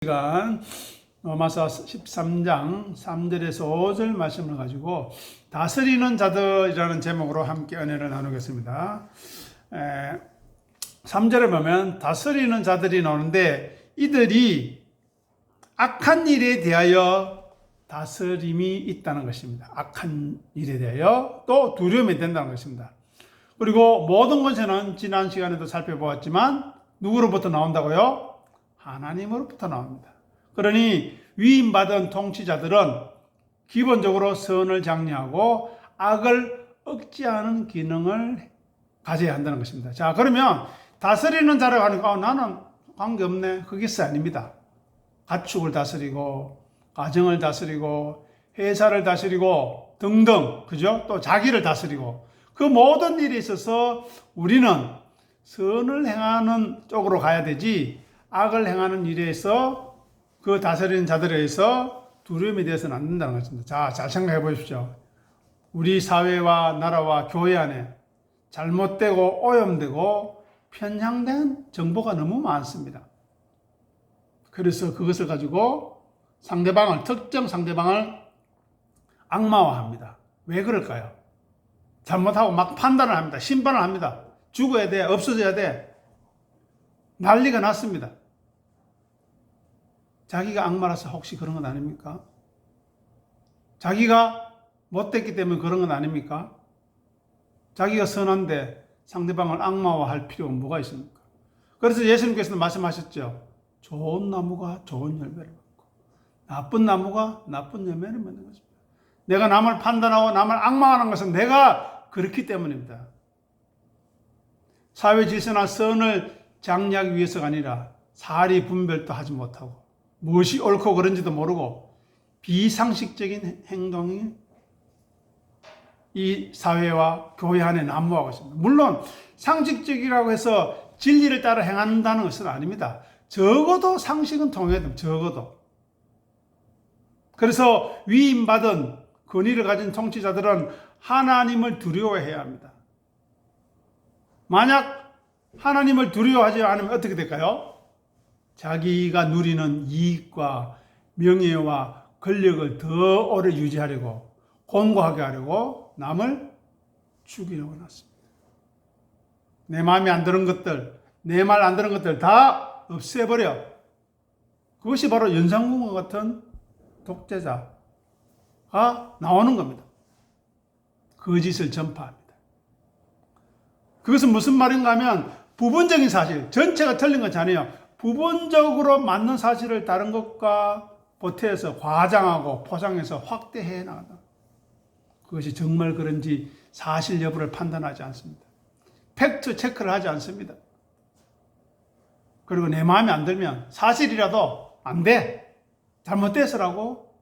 시간 로마서 13장 3절에서 5절 말씀을 가지고 다스리는 자들이라는 제목으로 함께 은혜를 나누겠습니다. 3절에 보면 다스리는 자들이 나오는데 이들이 악한 일에 대하여 다스림이 있다는 것입니다. 악한 일에 대하여 또 두려움이 된다는 것입니다. 그리고 모든 것에는 지난 시간에도 살펴보았지만 누구로부터 나온다고요? 하나님으로부터 나옵니다. 그러니 위임받은 통치자들은 기본적으로 선을 장려하고 악을 억제하는 기능을 가져야 한다는 것입니다. 자, 그러면 다스리는 자라고 하니까 나는 관계없네. 그게 아닙니다. 가축을 다스리고 가정을 다스리고 회사를 다스리고 등등, 그죠? 또 자기를 다스리고 그 모든 일에 있어서 우리는 선을 행하는 쪽으로 가야 되지 악을 행하는 일에서 그 다스리는 자들에 의해서 두려움이 되어서는 안 된다는 것입니다. 자, 잘 생각해 보십시오. 우리 사회와 나라와 교회 안에 잘못되고 오염되고 편향된 정보가 너무 많습니다. 그래서 그것을 가지고 특정 상대방을 악마화합니다. 왜 그럴까요? 잘못하고 막 판단을 합니다. 심판을 합니다. 죽어야 돼, 없어져야 돼. 난리가 났습니다. 자기가 악마라서 혹시 그런 건 아닙니까? 자기가 못됐기 때문에 그런 건 아닙니까? 자기가 선한데 상대방을 악마화할 필요가 뭐가 있습니까? 그래서 예수님께서는 말씀하셨죠. 좋은 나무가 좋은 열매를 맺고 나쁜 나무가 나쁜 열매를 맺는 것입니다. 내가 남을 판단하고 남을 악마화하는 것은 내가 그렇기 때문입니다. 사회 질서나 선을 장려하기 위해서가 아니라 사리 분별도 하지 못하고 무엇이 옳고 그른지도 모르고 비상식적인 행동이 이 사회와 교회 안에 난무하고 있습니다. 물론 상식적이라고 해서 진리를 따라 행한다는 것은 아닙니다. 적어도 상식은 통해야 됩니다. 적어도. 그래서 위임받은 권위를 가진 통치자들은 하나님을 두려워해야 합니다. 만약 하나님을 두려워하지 않으면 어떻게 될까요? 자기가 누리는 이익과 명예와 권력을 더 오래 유지하려고 공고하게 하려고 남을 죽이려고 났습니다. 내 마음에 안 드는 것들, 내 말 안 드는 것들 다 없애버려. 그것이 바로 연산군과 같은 독재자가 나오는 겁니다. 거짓을 전파합니다. 그것은 무슨 말인가 하면 부분적인 사실, 전체가 틀린 것이 아니에요. 부분적으로 맞는 사실을 다른 것과 보태서 과장하고 포장해서 확대해 나간다. 그것이 정말 그런지 사실 여부를 판단하지 않습니다. 팩트 체크를 하지 않습니다. 그리고 내 마음에 안 들면 사실이라도 안 돼. 잘못돼서라고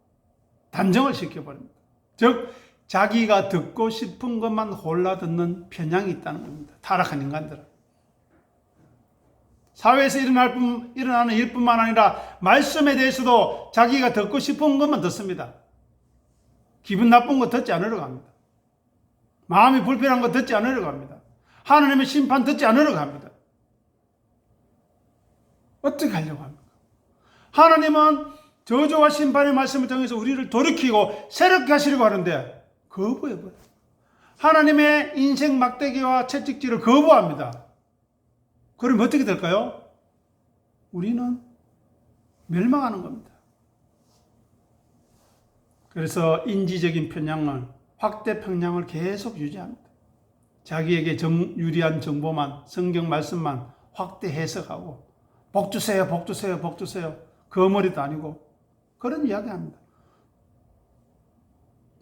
단정을 시켜버립니다. 즉 자기가 듣고 싶은 것만 골라 듣는 편향이 있다는 겁니다. 타락한 인간들은. 사회에서 일어나는 일뿐만 아니라 말씀에 대해서도 자기가 듣고 싶은 것만 듣습니다. 기분 나쁜 거 듣지 않으려고 합니다. 마음이 불편한 거 듣지 않으려고 합니다. 하나님의 심판 듣지 않으려고 합니다. 어떻게 하려고 합니까? 하나님은 저주와 심판의 말씀을 통해서 우리를 돌이키고 새롭게 하시려고 하는데 거부해버려요. 하나님의 인생 막대기와 채찍질을 거부합니다. 그럼 어떻게 될까요? 우리는 멸망하는 겁니다. 그래서 인지적인 편향을, 확대 편향을 계속 유지합니다. 자기에게 유리한 정보만, 성경 말씀만 확대 해석하고 복 주세요, 복 주세요, 복 주세요. 거머리도 아니고 그런 이야기합니다.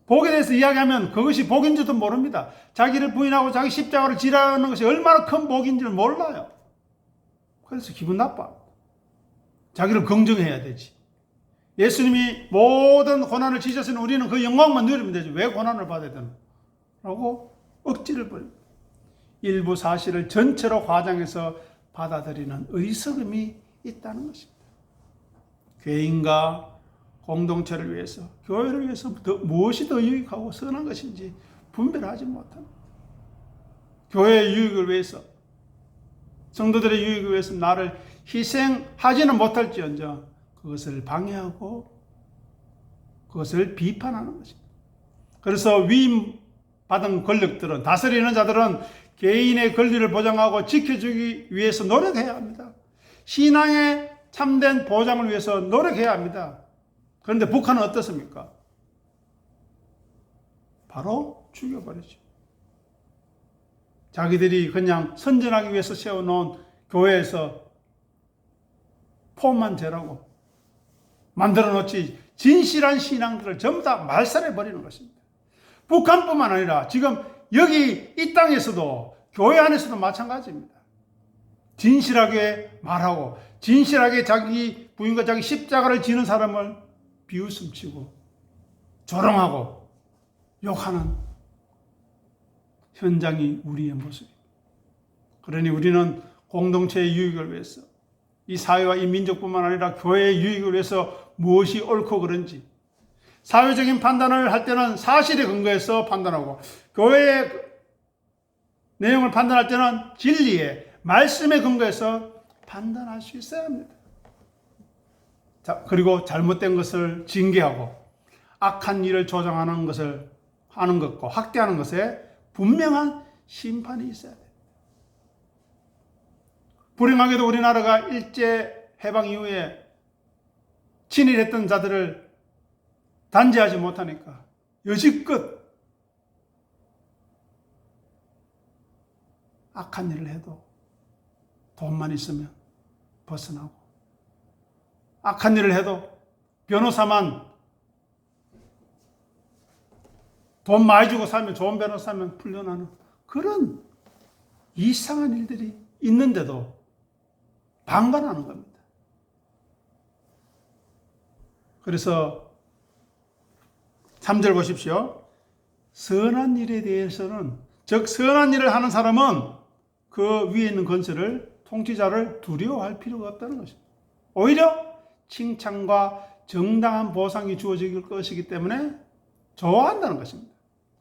복에 대해서 이야기하면 그것이 복인지도 모릅니다. 자기를 부인하고 자기 십자가를 지라는 것이 얼마나 큰 복인지를 몰라요. 그래서 기분 나빠. 자기를 긍정해야 되지. 예수님이 모든 고난을 지셨으니 우리는 그 영광만 누리면 되지. 왜 고난을 받아야 되나? 라고 억지를 부립니다. 일부 사실을 전체로 과장해서 받아들이는 어리석음이 있다는 것입니다. 개인과 공동체를 위해서, 교회를 위해서 무엇이 더 유익하고 선한 것인지 분별하지 못합니다. 교회의 유익을 위해서, 성도들의 유익을 위해서 나를 희생하지는 못할지언정 그것을 방해하고 그것을 비판하는 것입니다. 그래서 위임 받은 권력들은, 다스리는 자들은 개인의 권리를 보장하고 지켜주기 위해서 노력해야 합니다. 신앙의 참된 보장을 위해서 노력해야 합니다. 그런데 북한은 어떻습니까? 바로 죽여버리죠. 자기들이 그냥 선전하기 위해서 세워놓은 교회에서 폼만 재라고 만들어 놓지 진실한 신앙들을 전부 다 말살해버리는 것입니다. 북한뿐만 아니라 지금 여기 이 땅에서도 교회 안에서도 마찬가지입니다. 진실하게 말하고 진실하게 자기 부인과 자기 십자가를 지는 사람을 비웃음치고 조롱하고 욕하는 현장이 우리의 모습입니다. 그러니 우리는 공동체의 유익을 위해서, 이 사회와 이 민족뿐만 아니라 교회의 유익을 위해서 무엇이 옳고 그른지, 사회적인 판단을 할 때는 사실에 근거해서 판단하고, 교회의 내용을 판단할 때는 진리에, 말씀에 근거해서 판단할 수 있어야 합니다. 자, 그리고 잘못된 것을 징계하고 악한 일을 조장하는 것을 하는 것과 확대하는 것에 분명한 심판이 있어야 됩니다. 불행하게도 우리나라가 일제 해방 이후에 친일했던 자들을 단죄하지 못하니까 여지껏 악한 일을 해도 돈만 있으면 벗어나고, 악한 일을 해도 변호사만 돈 많이 주고 사면, 좋은 변호사 사면 풀려나는 그런 이상한 일들이 있는데도 방관하는 겁니다. 그래서 3절 보십시오. 선한 일에 대해서는, 즉 선한 일을 하는 사람은 그 위에 있는 건설을, 통치자를 두려워할 필요가 없다는 것입니다. 오히려 칭찬과 정당한 보상이 주어질 것이기 때문에 좋아한다는 것입니다.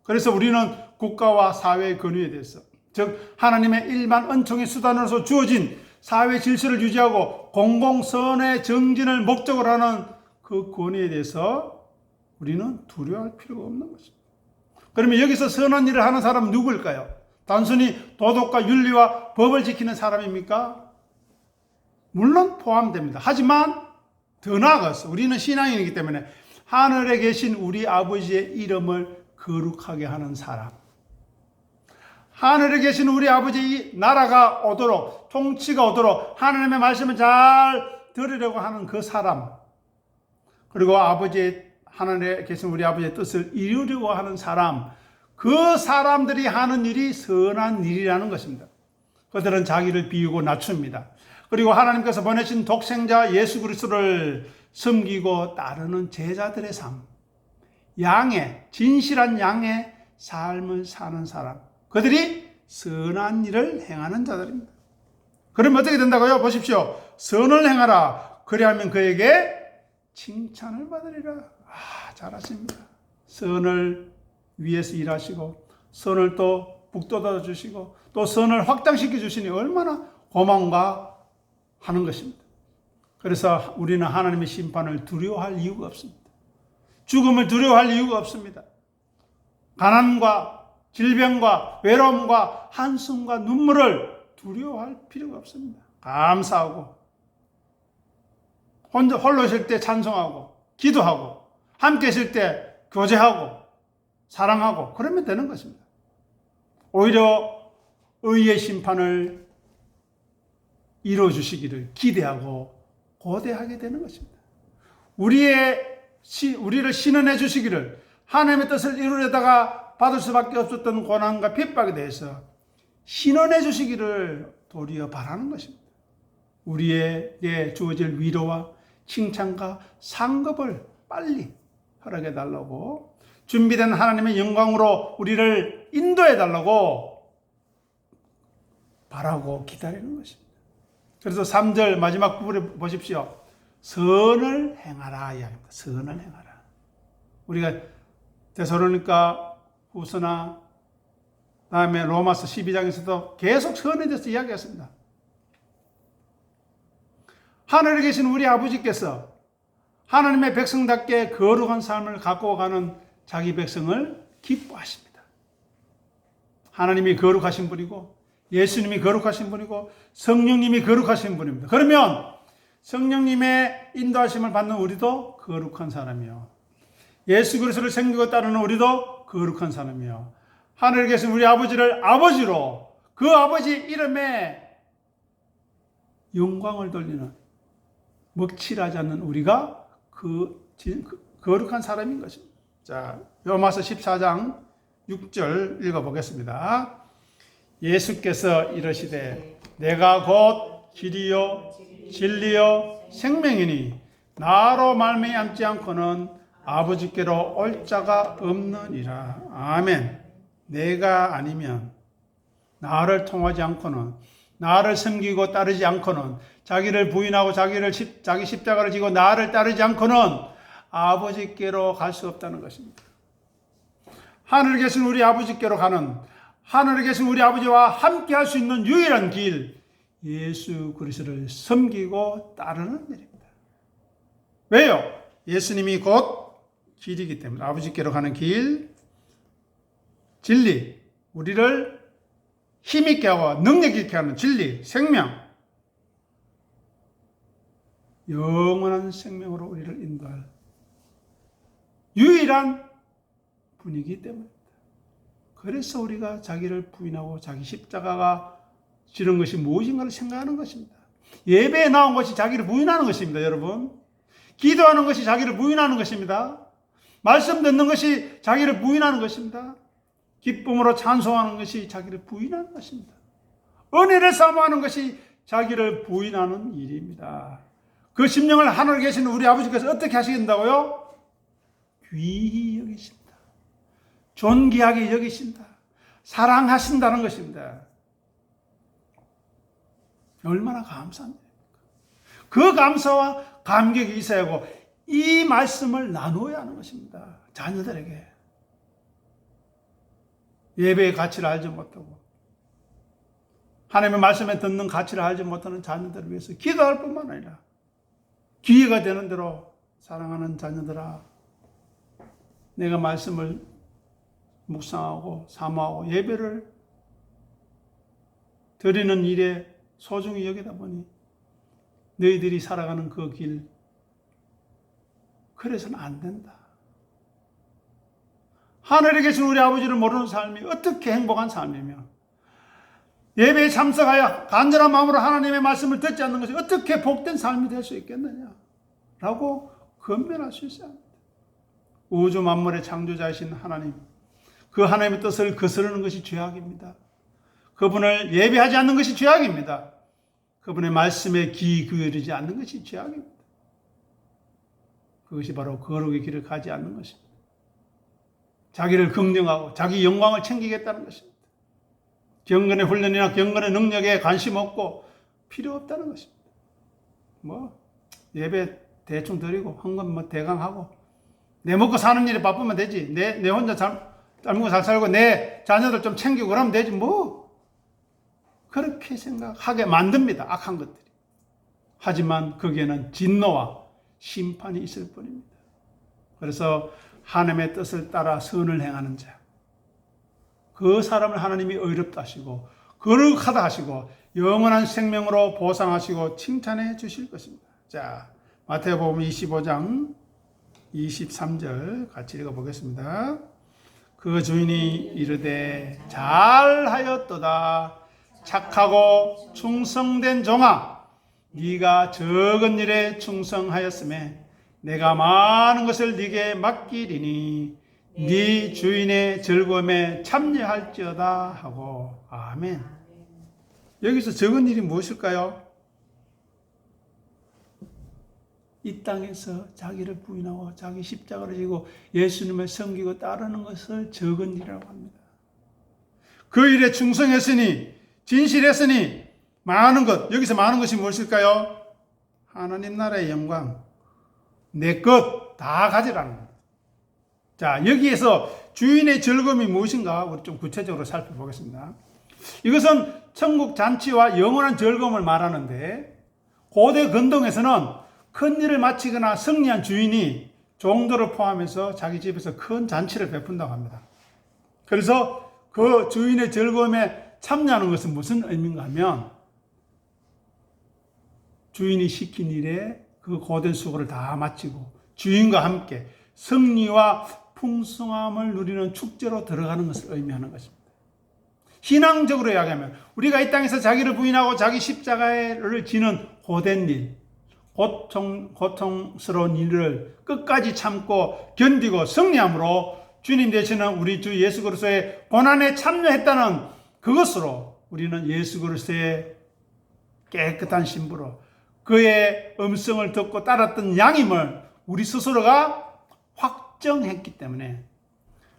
그래서 우리는 국가와 사회의 권위에 대해서, 즉 하나님의 일반 은총의 수단으로서 주어진 사회 질서를 유지하고 공공선의 정진을 목적으로 하는 그 권위에 대해서 우리는 두려워할 필요가 없는 것입니다. 그러면 여기서 선한 일을 하는 사람은 누구일까요? 단순히 도덕과 윤리와 법을 지키는 사람입니까? 물론 포함됩니다. 하지만 더 나아가서 우리는 신앙인이기 때문에 하늘에 계신 우리 아버지의 이름을 거룩하게 하는 사람, 하늘에 계신 우리 아버지의 나라가 오도록, 통치가 오도록 하나님의 말씀을 잘 들으려고 하는 그 사람, 그리고 하늘에 계신 우리 아버지의 뜻을 이루려고 하는 사람, 그 사람들이 하는 일이 선한 일이라는 것입니다. 그들은 자기를 비우고 낮춥니다. 그리고 하나님께서 보내신 독생자 예수 그리스도를 섬기고 따르는 제자들의 삶, 진실한 양의 삶을 사는 사람, 그들이 선한 일을 행하는 자들입니다. 그러면 어떻게 된다고요? 보십시오. 선을 행하라. 그리하면 그에게 칭찬을 받으리라. 잘하십니다. 선을 위해서 일하시고, 선을 또 북돋아 주시고, 또 선을 확장시켜 주시니 얼마나 고마운가 하는 것입니다. 그래서 우리는 하나님의 심판을 두려워할 이유가 없습니다. 죽음을 두려워할 이유가 없습니다. 가난과 질병과 외로움과 한숨과 눈물을 두려워할 필요가 없습니다. 감사하고, 홀로 있을 때 찬송하고, 기도하고, 함께 있을 때 교제하고, 사랑하고, 그러면 되는 것입니다. 오히려 의의 심판을 이루어주시기를 기대하고 고대하게 되는 것입니다. 우리를 신원해 주시기를, 하나님의 뜻을 이루려다가 받을 수밖에 없었던 고난과 핍박에 대해서 신원해 주시기를 도리어 바라는 것입니다. 우리에게 주어질 위로와 칭찬과 상급을 빨리 허락해 달라고, 준비된 하나님의 영광으로 우리를 인도해 달라고 바라고 기다리는 것입니다. 그래서 3절 마지막 부분에 보십시오. 선을 행하라 이야기입니다. 선을 행하라. 우리가 데살로니가 후서나 다음에 로마서 12장에서도 계속 선에 대해서 이야기했습니다. 하늘에 계신 우리 아버지께서 하나님의 백성답게 거룩한 삶을 갖고 가는 자기 백성을 기뻐하십니다. 하나님이 거룩하신 분이고 예수님이 거룩하신 분이고 성령님이 거룩하신 분입니다. 그러면 성령님의 인도하심을 받는 우리도 거룩한 사람이요, 예수 그리스도를 섬기고 따르는 우리도 거룩한 사람이요, 하늘에 계신 우리 아버지를 아버지로 그 아버지 이름에 영광을 돌리는, 먹칠하지 않는 우리가 거룩한 사람인 것입니다. 자, 로마서 14장 6절 읽어보겠습니다. 예수께서 이르시되 내가 곧 길이요 진리요 생명이니 나로 말미암지 않고는 아버지께로 올 자가 없느니라. 아멘. 내가 아니면, 나를 통하지 않고는, 나를 섬기고 따르지 않고는, 자기를 부인하고 자기 십자가를 지고 나를 따르지 않고는 아버지께로 갈 수 없다는 것입니다. 하늘에 계신 우리 아버지께로 가는, 하늘에 계신 우리 아버지와 함께 할 수 있는 유일한 길, 예수 그리스도를 섬기고 따르는 일입니다. 왜요? 예수님이 곧 길이기 때문에. 아버지께로 가는 길, 진리, 우리를 힘있게 하고 능력 있게 하는 진리, 생명, 영원한 생명으로 우리를 인도할 유일한 분이기 때문입니다. 그래서 우리가 자기를 부인하고 자기 십자가가 지는 것이 무엇인가를 생각하는 것입니다. 예배에 나온 것이 자기를 부인하는 것입니다, 여러분. 기도하는 것이 자기를 부인하는 것입니다. 말씀 듣는 것이 자기를 부인하는 것입니다. 기쁨으로 찬송하는 것이 자기를 부인하는 것입니다. 은혜를 사모하는 것이 자기를 부인하는 일입니다. 그 심령을 하늘에 계신 우리 아버지께서 어떻게 하시겠다고요? 귀히 여기신다. 존귀하게 여기신다. 사랑하신다는 것입니다. 얼마나 감사합니까? 그 감사와 감격이 있어야 하고 이 말씀을 나누어야 하는 것입니다. 자녀들에게. 예배의 가치를 알지 못하고 하나님의 말씀에 듣는 가치를 알지 못하는 자녀들을 위해서 기도할 뿐만 아니라 기회가 되는 대로 사랑하는 자녀들아, 내가 말씀을 묵상하고 사모하고 예배를 드리는 일에 소중히 여기다 보니 너희들이 살아가는 그 길, 그래서는 안 된다. 하늘에 계신 우리 아버지를 모르는 삶이 어떻게 행복한 삶이며, 예배에 참석하여 간절한 마음으로 하나님의 말씀을 듣지 않는 것이 어떻게 복된 삶이 될 수 있겠느냐라고 건면할 수 있어야 합니다. 우주 만물의 창조자이신 하나님, 그 하나님의 뜻을 거스르는 것이 죄악입니다. 그분을 예배하지 않는 것이 죄악입니다. 그분의 말씀에 귀 기울이지 않는 것이 죄악입니다. 그것이 바로 거룩의 길을 가지 않는 것입니다. 자기를 긍정하고 자기 영광을 챙기겠다는 것입니다. 경건의 훈련이나 경건의 능력에 관심 없고 필요 없다는 것입니다. 예배 대충 드리고 한 건 대강 하고 내 먹고 사는 일에 바쁘면 되지. 내 혼자 잘 먹고 잘 살고 내 자녀들 좀 챙기고 그러면 되지 그렇게 생각하게 만듭니다. 악한 것들이. 하지만 거기에는 진노와 심판이 있을 뿐입니다. 그래서 하나님의 뜻을 따라 선을 행하는 자, 그 사람을 하나님이 의롭다 하시고 거룩하다 하시고 영원한 생명으로 보상하시고 칭찬해 주실 것입니다. 자, 마태복음 25장 23절 같이 읽어보겠습니다. 그 주인이 이르되 잘하였도다 착하고 충성된 종아, 네가 적은 일에 충성하였음에 내가 많은 것을 네게 맡기리니 네 주인의 즐거움에 참여할지어다 하고. 아멘. 여기서 적은 일이 무엇일까요? 이 땅에서 자기를 부인하고 자기 십자가를 지고 예수님을 섬기고 따르는 것을 적은 일이라고 합니다. 그 일에 충성했으니, 진실했으니 많은 것, 여기서 많은 것이 무엇일까요? 하나님 나라의 영광, 내 것 다 가지라는 겁니다. 자, 여기에서 주인의 즐거움이 무엇인가 우리 좀 구체적으로 살펴보겠습니다. 이것은 천국 잔치와 영원한 즐거움을 말하는데, 고대 근동에서는 큰 일을 마치거나 승리한 주인이 종들을 포함해서 자기 집에서 큰 잔치를 베푼다고 합니다. 그래서 그 주인의 즐거움에 참여하는 것은 무슨 의미인가 하면 주인이 시킨 일에 그 고된 수고를 다 마치고 주인과 함께 승리와 풍성함을 누리는 축제로 들어가는 것을 의미하는 것입니다. 신앙적으로 이야기하면 우리가 이 땅에서 자기를 부인하고 자기 십자가를 지는 고된 일, 고통스러운 일을 끝까지 참고 견디고 승리함으로 주님 되시는 우리 주 예수 그리스도의 고난에 참여했다는 그것으로 우리는 예수 그리스도의 깨끗한 신부로 그의 음성을 듣고 따랐던 양임을 우리 스스로가 확정했기 때문에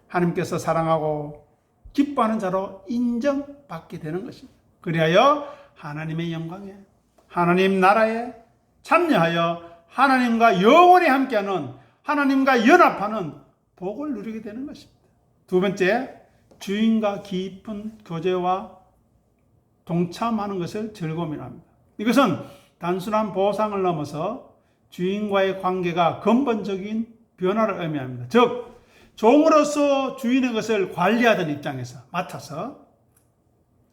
하나님께서 사랑하고 기뻐하는 자로 인정받게 되는 것입니다. 그리하여 하나님의 영광에, 하나님 나라에 참여하여 하나님과 영원히 함께하는, 하나님과 연합하는 복을 누리게 되는 것입니다. 두 번째, 주인과 깊은 교제와 동참하는 것을 즐거움이라 합니다. 이것은 단순한 보상을 넘어서 주인과의 관계가 근본적인 변화를 의미합니다. 즉, 종으로서 주인의 것을 관리하던 입장에서 맡아서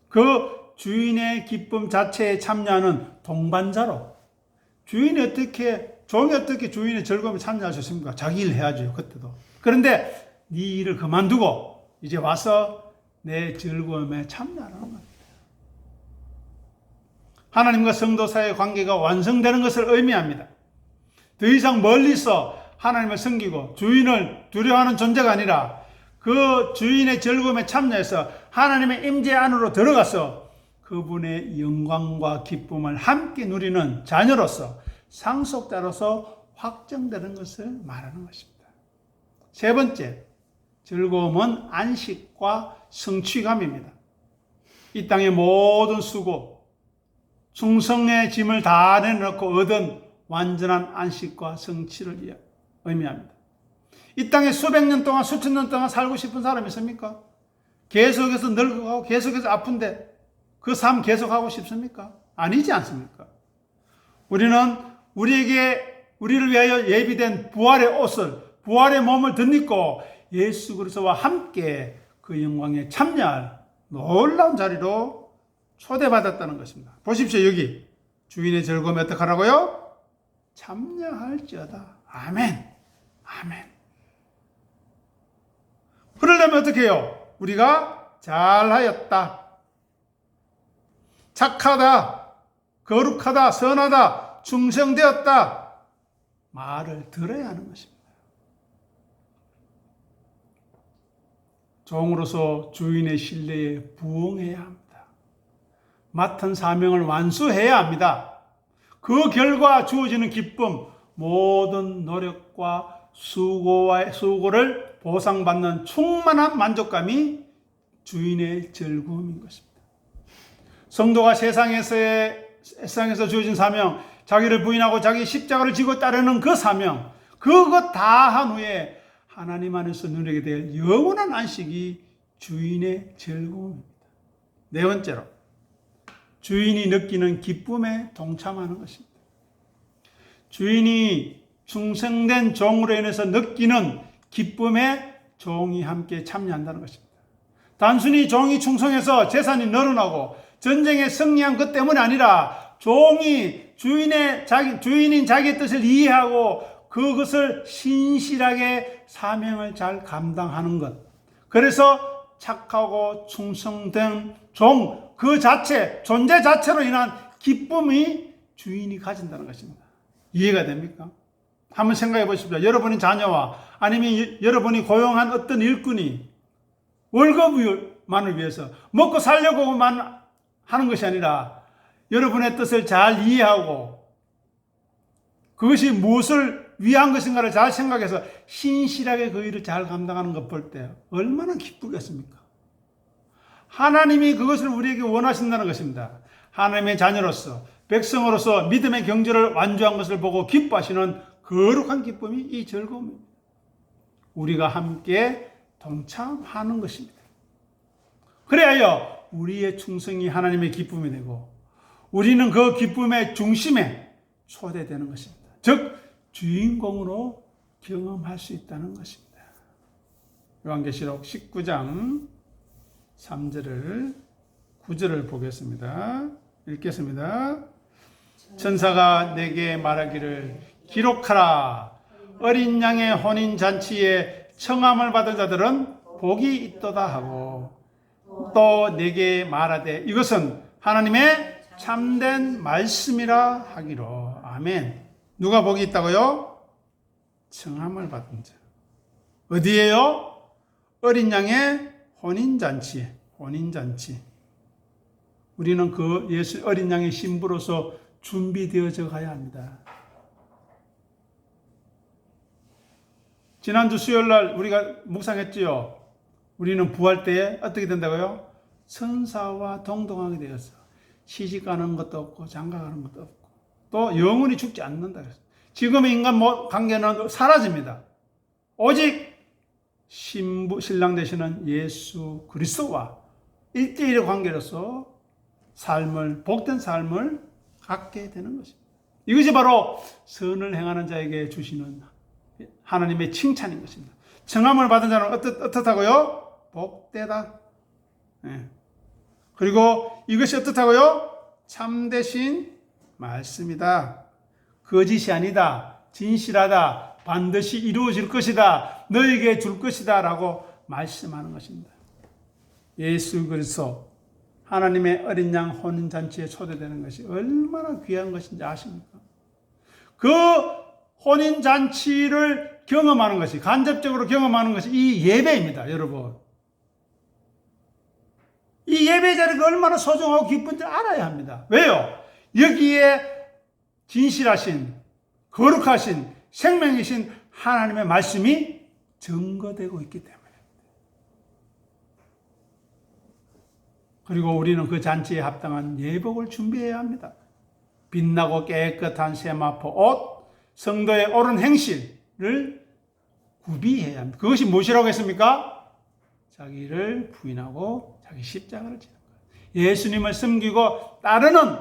그 주인의 기쁨 자체에 참여하는 동반자로 종이 어떻게 주인의 즐거움에 참여할 수 있습니까? 자기 일 해야죠. 그때도. 그런데 네 일을 그만두고 이제 와서 내 즐거움에 참여하는 겁니다. 하나님과 성도 사이의 관계가 완성되는 것을 의미합니다. 더 이상 멀리서 하나님을 섬기고 주인을 두려워하는 존재가 아니라 그 주인의 즐거움에 참여해서 하나님의 임재 안으로 들어가서 그분의 영광과 기쁨을 함께 누리는 자녀로서 상속자로서 확정되는 것을 말하는 것입니다. 세 번째, 즐거움은 안식과 성취감입니다. 이 땅의 모든 수고, 충성의 짐을 다 내놓고 얻은 완전한 안식과 성취를 의미합니다. 이 땅에 수백 년 동안, 수천 년 동안 살고 싶은 사람이 있습니까? 계속해서 늙어가고 계속해서 아픈데 그 삶 계속하고 싶습니까? 아니지 않습니까? 우리는 우리를 위하여 예비된 부활의 옷을, 부활의 몸을 덧입고 예수 그리스도와 함께 그 영광에 참여할 놀라운 자리로 초대받았다는 것입니다. 보십시오. 여기 주인의 즐거움에 어떻게 하라고요? 참여할지어다. 아멘. 아멘. 그러려면 어떻게 해요? 우리가 잘하였다, 착하다, 거룩하다, 선하다, 충성되었다 말을 들어야 하는 것입니다. 종으로서 주인의 신뢰에 부응해야 합니다. 맡은 사명을 완수해야 합니다. 그 결과 주어지는 기쁨, 모든 노력과 수고를 보상받는 충만한 만족감이 주인의 즐거움인 것입니다. 성도가 세상에서 주어진 사명, 자기를 부인하고 자기 십자가를 지고 따르는 그 사명, 그것 다 한 후에 하나님 안에서 누리게 될 영원한 안식이 주인의 즐거움입니다. 네 번째로, 주인이 느끼는 기쁨에 동참하는 것입니다. 주인이 충성된 종으로 인해서 느끼는 기쁨에 종이 함께 참여한다는 것입니다. 단순히 종이 충성해서 재산이 늘어나고 전쟁에 승리한 것 때문이 아니라 종이 주인인 자기의 뜻을 이해하고 그것을 신실하게 사명을 잘 감당하는 것. 그래서 착하고 충성된 종, 그 자체, 존재 자체로 인한 기쁨이 주인이 가진다는 것입니다. 이해가 됩니까? 한번 생각해 보십시오. 여러분의 자녀와 아니면 여러분이 고용한 어떤 일꾼이 월급만을 위해서 먹고 살려고만 하는 것이 아니라 여러분의 뜻을 잘 이해하고 그것이 무엇을 위한 것인가를 잘 생각해서 신실하게 그 일을 잘 감당하는 것 볼 때 얼마나 기쁘겠습니까? 하나님이 그것을 우리에게 원하신다는 것입니다. 하나님의 자녀로서, 백성으로서 믿음의 경제를 완주한 것을 보고 기뻐하시는 거룩한 기쁨이 이 즐거움입니다. 우리가 함께 동참하는 것입니다. 그래야 우리의 충성이 하나님의 기쁨이 되고 우리는 그 기쁨의 중심에 초대되는 것입니다. 즉 주인공으로 경험할 수 있다는 것입니다. 요한계시록 19장 3절을 9절을 보겠습니다. 읽겠습니다. 천사가 내게 말하기를 기록하라. 어린 양의 혼인잔치에 청함을 받은 자들은 복이 있도다 하고 또 내게 말하되 이것은 하나님의 참된 말씀이라 하기로. 아멘. 누가 복이 있다고요? 청함을 받은 자. 어디에요? 어린 양의 혼인잔치. 혼인잔치. 우리는 그 예수 어린 양의 신부로서 준비되어져 가야 합니다. 지난주 수요일 날 우리가 묵상했지요. 우리는 부활 때에 어떻게 된다고요? 천사와 동등하게 되었어. 시집 가는 것도 없고 장가 가는 것도 없고 또 영원히 죽지 않는다. 지금의 인간 관계는 사라집니다. 오직 신랑 되시는 예수 그리스도와 1대1의 관계로서 복된 삶을 갖게 되는 것입니다. 이것이 바로 선을 행하는 자에게 주시는 하나님의 칭찬인 것입니다. 청함을 받은 자는 어떻다고요? 복되다. 네. 그리고 이것이 어떻다고요? 참되신 말씀이다. 거짓이 아니다. 진실하다. 반드시 이루어질 것이다. 너에게 줄 것이다. 라고 말씀하는 것입니다. 예수 그리스도 하나님의 어린 양 혼인잔치에 초대되는 것이 얼마나 귀한 것인지 아십니까? 그 혼인잔치를 경험하는 것이, 간접적으로 경험하는 것이 이 예배입니다, 여러분. 이 예배 자리가 얼마나 소중하고 기쁜지 알아야 합니다. 왜요? 여기에 진실하신, 거룩하신, 생명이신 하나님의 말씀이 증거되고 있기 때문에. 그리고 우리는 그 잔치에 합당한 예복을 준비해야 합니다. 빛나고 깨끗한 세마포 옷, 성도의 옳은 행실을 구비해야 합니다. 그것이 무엇이라고 했습니까? 자기를 부인하고 자기 십자가를 지는 거예요. 예수님을 섬기고 따르는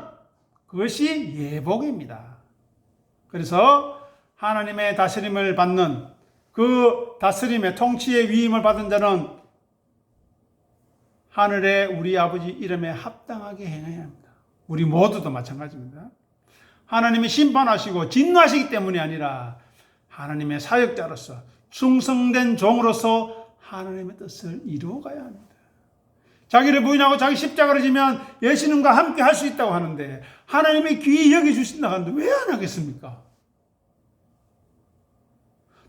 그것이 예복입니다. 그래서 하나님의 다스림을 받는 그 다스림의 통치의 위임을 받은 자는 하늘의 우리 아버지 이름에 합당하게 행해야 합니다. 우리 모두도 마찬가지입니다. 하나님이 심판하시고 진노하시기 때문이 아니라 하나님의 사역자로서 충성된 종으로서 하나님의 뜻을 이루어가야 합니다. 자기를 부인하고 자기 십자가를 지면 예수님과 함께 할 수 있다고 하는데 하나님이 귀히 여겨주신다고 하는데 왜 안 하겠습니까?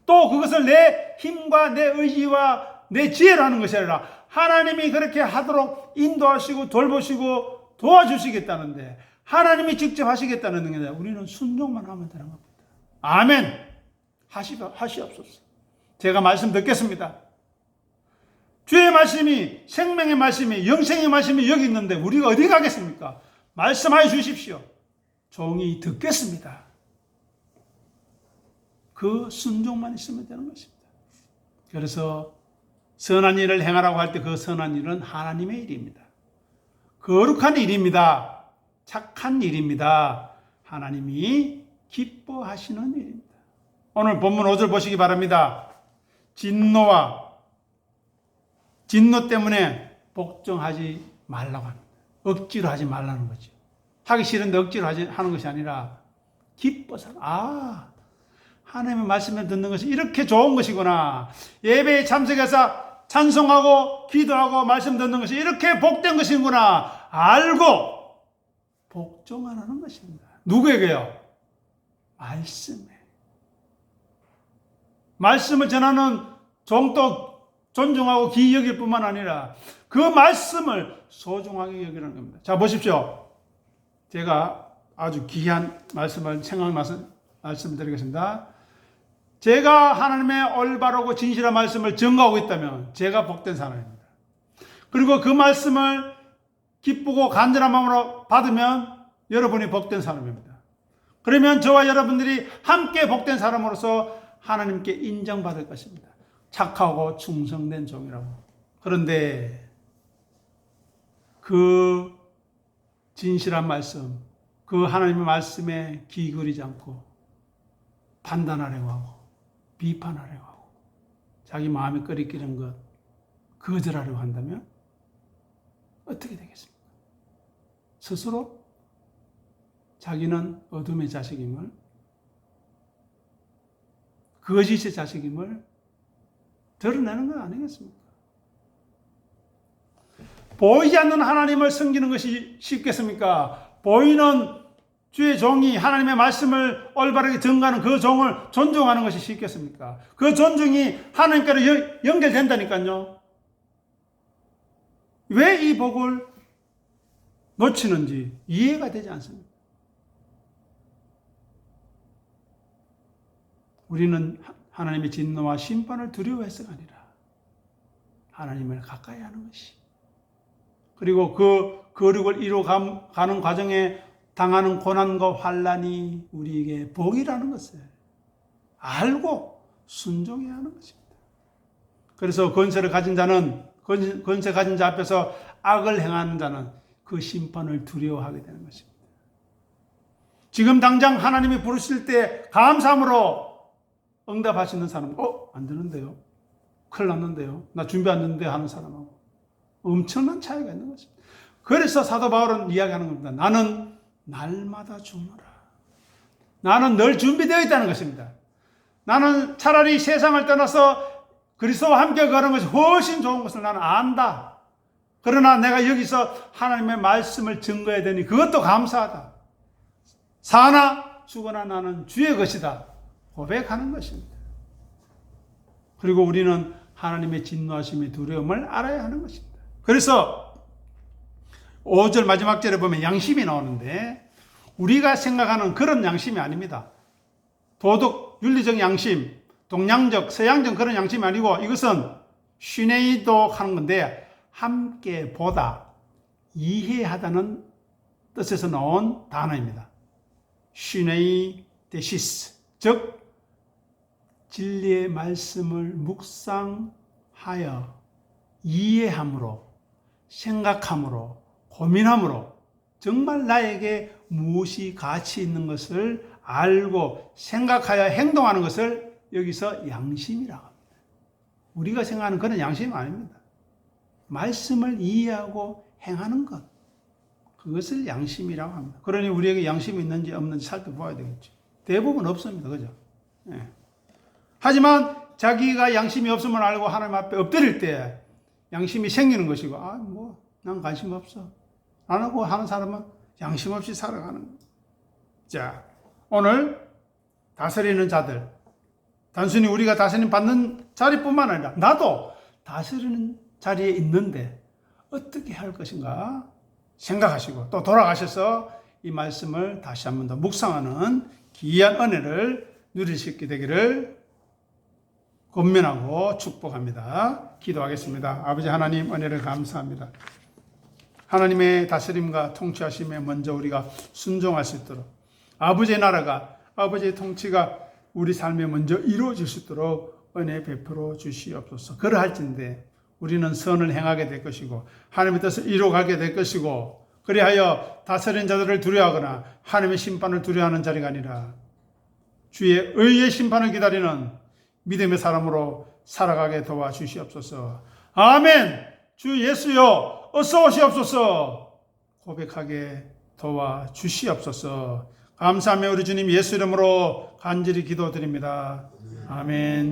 또 그것을 내 힘과 내 의지와 내 지혜로 하는 것이 아니라 하나님이 그렇게 하도록 인도하시고 돌보시고 도와주시겠다는데 하나님이 직접 하시겠다는 게 아니라 우리는 순종만 하면 되는 겁니다. 아멘. 하시옵소서. 제가 말씀 듣겠습니다. 주의 말씀이, 생명의 말씀이, 영생의 말씀이 여기 있는데 우리가 어디 가겠습니까? 말씀하여 주십시오. 종이 듣겠습니다. 그 순종만 있으면 되는 것입니다. 그래서 선한 일을 행하라고 할 때 그 선한 일은 하나님의 일입니다. 거룩한 일입니다. 착한 일입니다. 하나님이 기뻐하시는 일입니다. 오늘 본문 5절 보시기 바랍니다. 진노 때문에 복종하지 말라고 합니다. 억지로 하지 말라는 거죠. 하기 싫은데 억지로 하는 것이 아니라 기뻐서 하나님의 말씀을 듣는 것이 이렇게 좋은 것이구나. 예배에 참석해서 찬송하고 기도하고 말씀 듣는 것이 이렇게 복된 것이구나. 알고 복종하라는 것입니다. 누구에게요? 말씀에. 말씀을 전하는 종도 존중하고 기이 여길 뿐만 아니라 그 말씀을 소중하게 여기라는 겁니다. 자, 보십시오. 제가 아주 귀한 말씀을 생각나서 말씀드리겠습니다. 제가 하나님의 올바르고 진실한 말씀을 전가하고 있다면 제가 복된 사람입니다. 그리고 그 말씀을 기쁘고 간절한 마음으로 받으면 여러분이 복된 사람입니다. 그러면 저와 여러분들이 함께 복된 사람으로서 하나님께 인정받을 것입니다. 착하고 충성된 종이라고. 그런데 그 진실한 말씀, 그 하나님의 말씀에 귀 기울이지 않고 판단하려고 하고 비판하려고 하고 자기 마음에 꺼리끼는 것 거절하려고 한다면 어떻게 되겠습니까? 스스로 자기는 어둠의 자식임을, 거짓의 자식임을 드러내는 건 아니겠습니까? 보이지 않는 하나님을 섬기는 것이 쉽겠습니까? 보이는 주의 종이 하나님의 말씀을 올바르게 증거하는 그 종을 존중하는 것이 쉽겠습니까? 그 존중이 하나님께로 연결된다니까요. 왜 이 복을 놓치는지 이해가 되지 않습니다. 우리는 하나님의 진노와 심판을 두려워해서가 아니라 하나님을 가까이 하는 것이, 그리고 그 거룩을 이루어가는 과정에 당하는 고난과 환난이 우리에게 복이라는 것을 알고 순종해야 하는 것입니다. 그래서 권세 가진 자 앞에서 악을 행하는 자는 그 심판을 두려워하게 되는 것입니다. 지금 당장 하나님이 부르실 때 감사함으로 응답하시는 사람은 안 되는데요, 큰일 났는데요, 나 준비 안 됐는데 하는 사람하고 엄청난 차이가 있는 것입니다. 그래서 사도 바울은 이야기하는 겁니다. 나는 날마다 죽노라. 나는 늘 준비되어 있다는 것입니다. 나는 차라리 세상을 떠나서 그리스도와 함께 걸은 것이 훨씬 좋은 것을 나는 안다. 그러나 내가 여기서 하나님의 말씀을 증거해야 되니 그것도 감사하다. 사나 죽으나 나는 주의 것이다 고백하는 것입니다. 그리고 우리는 하나님의 진노하심의 두려움을 알아야 하는 것입니다. 그래서 5절 마지막 절에 보면 양심이 나오는데 우리가 생각하는 그런 양심이 아닙니다. 도덕, 윤리적 양심, 동양적, 서양적 그런 양심이 아니고 이것은 슈네이도 하는 건데 함께 보다, 이해하다는 뜻에서 나온 단어입니다. 슈네이데시스, 즉 진리의 말씀을 묵상하여 이해함으로, 생각함으로, 고민함으로 정말 나에게 무엇이 가치 있는 것을 알고 생각하여 행동하는 것을 여기서 양심이라고 합니다. 우리가 생각하는 그런 양심이 아닙니다. 말씀을 이해하고 행하는 것, 그것을 양심이라고 합니다. 그러니 우리에게 양심이 있는지 없는지 살펴봐야 되겠죠. 대부분 없습니다. 그죠? 예. 하지만 자기가 양심이 없음을 알고 하나님 앞에 엎드릴 때 양심이 생기는 것이고, 난 관심 없어 안 하고 하는 사람은 양심 없이 살아가는 거예요. 자, 오늘 다스리는 자들, 단순히 우리가 다스림 받는 자리뿐만 아니라 나도 다스리는 자리에 있는데 어떻게 할 것인가 생각하시고 또 돌아가셔서 이 말씀을 다시 한 번 더 묵상하는 귀한 은혜를 누릴 수 있게 되기를 권면하고 축복합니다. 기도하겠습니다. 아버지 하나님, 은혜를 감사합니다. 하나님의 다스림과 통치하심에 먼저 우리가 순종할 수 있도록, 아버지의 나라가, 아버지의 통치가 우리 삶에 먼저 이루어질 수 있도록 은혜 베풀어 주시옵소서. 그러할진대 우리는 선을 행하게 될 것이고 하나님의 뜻을 이루어가게 될 것이고, 그리하여 다스린 자들을 두려워하거나 하나님의 심판을 두려워하는 자리가 아니라 주의 의의 심판을 기다리는 믿음의 사람으로 살아가게 도와주시옵소서. 아멘. 주 예수여 어서 오시옵소서 고백하게 도와주시옵소서. 감사하며 우리 주님 예수 이름으로 간절히 기도드립니다. 아멘.